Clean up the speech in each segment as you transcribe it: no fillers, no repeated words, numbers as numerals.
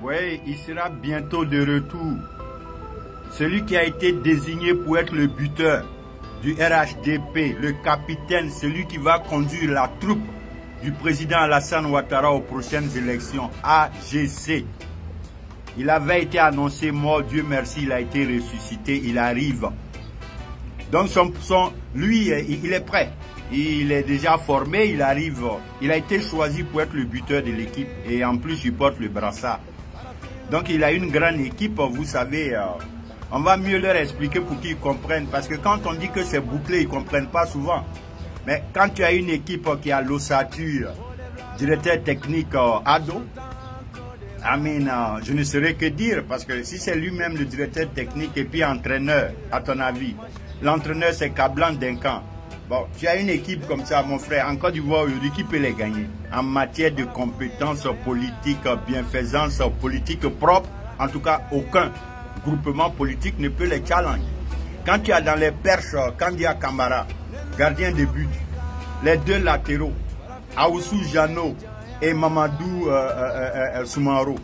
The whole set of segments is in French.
Oui, il sera bientôt de retour. Celui qui a été désigné pour être le buteur du RHDP, le capitaine, celui qui va conduire la troupe du président Alassane Ouattara aux prochaines élections, AGC. Il avait été annoncé mort, Dieu merci, il a été ressuscité, il arrive. Donc lui, il est prêt. Il est déjà formé, il arrive. Il a été choisi pour être le buteur de l'équipe et en plus il porte le brassard. Donc il a une grande équipe, vous savez. On va mieux leur expliquer pour qu'ils comprennent. Parce que quand on dit que c'est bouclé, ils ne comprennent pas souvent. Mais quand tu as une équipe qui a l'ossature, directeur technique Ado, je ne saurais que dire. Parce que si c'est lui-même le directeur technique et puis entraîneur, à ton avis, l'entraîneur c'est Kablan Denkan. Bon, tu as une équipe comme ça, mon frère, en Côte d'Ivoire aujourd'hui, qui peut les gagner en matière de compétences politiques, bienfaisance politique propre. En tout cas, aucun groupement politique ne peut les challenger. Quand tu as dans les perches Kandia Kamara, gardien de but, les deux latéraux, Aoussou Jano et Mamadou Soumaro,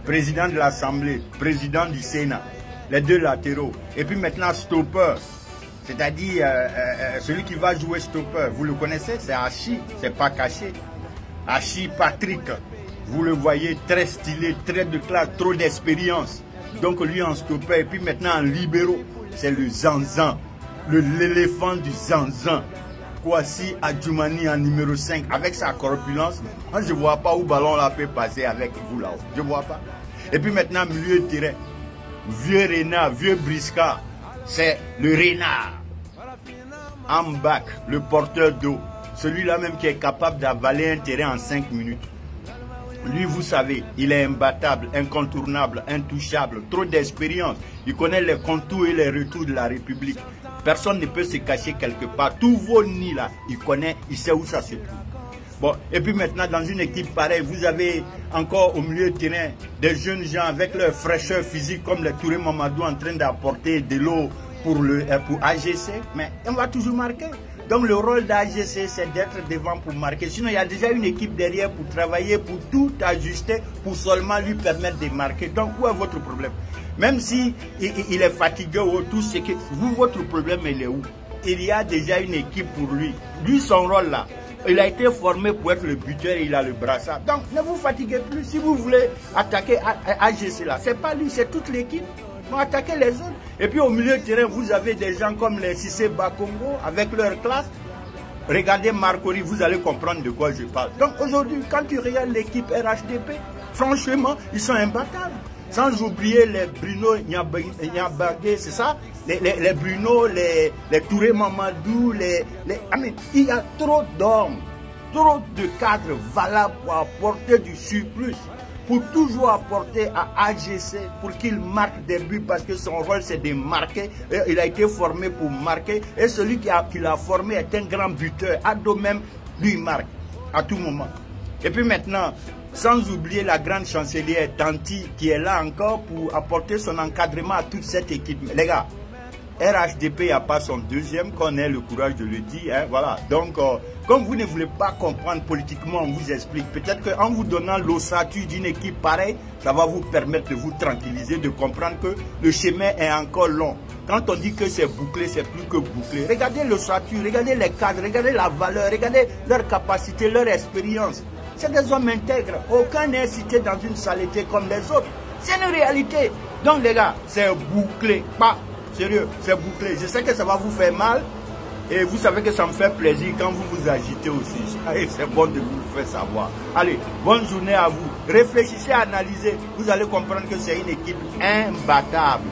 président de l'Assemblée, président du Sénat, les deux latéraux, et puis maintenant stopper, c'est-à-dire celui qui va jouer stopper, vous le connaissez, c'est Hachi, c'est pas caché. Hachi Patrick, vous le voyez, très stylé, très de classe, trop d'expérience. Donc lui en stopper, et puis maintenant en libéraux, c'est le Zanzan, l'éléphant du Zanzan. Kwasi Adjoumani en numéro 5, avec sa corpulence, moi je ne vois pas où ballon là peut passer avec vous là-haut, je ne vois pas. Et puis maintenant milieu de terrain, vieux renard, vieux briscard, c'est le renard. Ambak, le porteur d'eau, celui-là même qui est capable d'avaler un terrain en 5 minutes. Lui, vous savez, il est imbattable, incontournable, intouchable, trop d'expérience. Il connaît les contours et les retours de la République. Personne ne peut se cacher quelque part. Tous vos nids là, il connaît, il sait où ça se trouve. Bon, et puis maintenant, dans une équipe pareille, vous avez encore au milieu de terrain des jeunes gens avec leur fraîcheur physique, comme le Touré Mamadou en train d'apporter de l'eau pour AGC. Mais on va toujours marquer. Donc le rôle d'AGC, c'est d'être devant pour marquer. Sinon, il y a déjà une équipe derrière pour travailler, pour tout ajuster, pour seulement lui permettre de marquer. Donc, où est votre problème? Même si il est fatigué ou tout, c'est que vous, votre problème, il est où? Il y a déjà une équipe pour lui. Lui, son rôle là, il a été formé pour être le buteur et il a le brassard. Donc, ne vous fatiguez plus. Si vous voulez attaquer AGC là, c'est pas lui, c'est toute l'équipe. Vont attaquer les autres. Et puis au milieu de terrain, vous avez des gens comme les Cissé Bakongo avec leur classe. Regardez Marcori, vous allez comprendre de quoi je parle. Donc aujourd'hui, quand tu regardes l'équipe RHDP, franchement, ils sont imbattables. Sans oublier les Bruno Nyabagé, c'est ça? Les Bruno, les Touré Mamadou, il y a trop d'hommes, trop de cadres valables pour apporter du surplus, pour toujours apporter à AGC pour qu'il marque des buts parce que son rôle c'est de marquer. Il a été formé pour marquer et celui qui l'a formé est un grand buteur. Ado même, lui marque à tout moment. Et puis maintenant, sans oublier la grande chancelière Tanti qui est là encore pour apporter son encadrement à toute cette équipe. Les gars, RHDP n'a pas son deuxième, qu'on ait le courage de le dire. Hein, voilà. Donc, comme vous ne voulez pas comprendre politiquement, on vous explique. Peut-être qu'en vous donnant l'ossature d'une équipe pareille, ça va vous permettre de vous tranquilliser, de comprendre que le chemin est encore long. Quand on dit que c'est bouclé, c'est plus que bouclé. Regardez l'ossature, regardez les cadres, regardez la valeur, regardez leur capacité, leur expérience. C'est des hommes intègres. Aucun n'est cité dans une saleté comme les autres. C'est une réalité. Donc les gars, c'est bouclé. Pas sérieux, c'est bouclé. Je sais que ça va vous faire mal. Et vous savez que ça me fait plaisir quand vous vous agitez aussi. C'est bon de vous le faire savoir. Allez, bonne journée à vous. Réfléchissez, analysez. Vous allez comprendre que c'est une équipe imbattable.